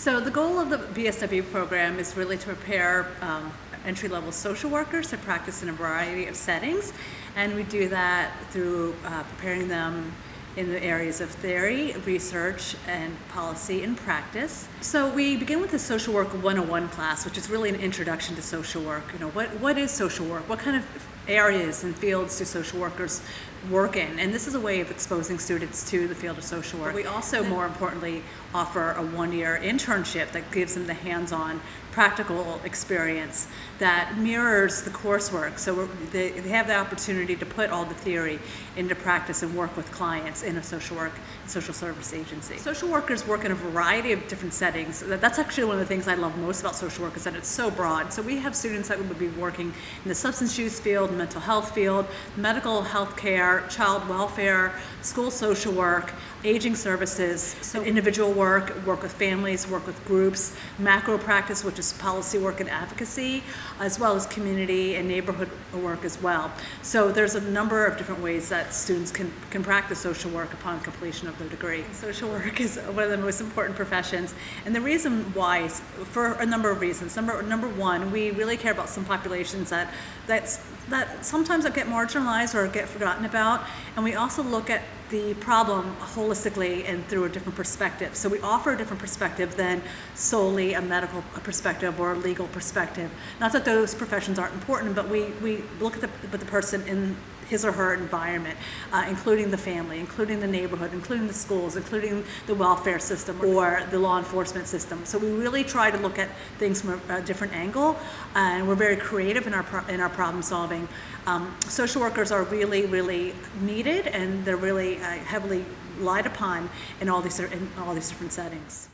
So the goal of the BSW program is really to prepare entry-level social workers to practice in a variety of settings, and we do that through preparing them in the areas of theory, research, and policy and practice. So we begin with the Social Work 101 class, which is really an introduction to social work. You know, what is social work? What kind of areas and fields do social workers work in? And this is a way of exposing students to the field of social work. We also, more importantly, offer a one-year internship that gives them the hands-on practical experience that mirrors the coursework. So they have the opportunity to put all the theory into practice and work with clients in a social work and social service agency. Social workers work in a variety of different settings. That's actually one of the things I love most about social work, is that it's so broad. So we have students that would be working in the substance use field, mental health field, medical health care, child welfare, school social work, aging services, so individual work with families, work with groups, macro practice, which is policy work and advocacy, as well as community and neighborhood work as well. So there's a number of different ways that students can practice social work upon completion of their degree. Social work is one of the most important professions, and the reason why is for a number of reasons. Number one, we really care about some populations that sometimes get marginalized or get forgotten about, and we also look at the problem holistically and through a different perspective. So we offer a different perspective than solely a medical perspective or a legal perspective. Not that those professions aren't important, but we look at the person in his or her environment, including the family, including the neighborhood, including the schools, including the welfare system or the law enforcement system. So we really try to look at things from a different angle, and we're very creative in our problem solving. Social workers are really needed, and they're really heavily relied upon in all these different settings.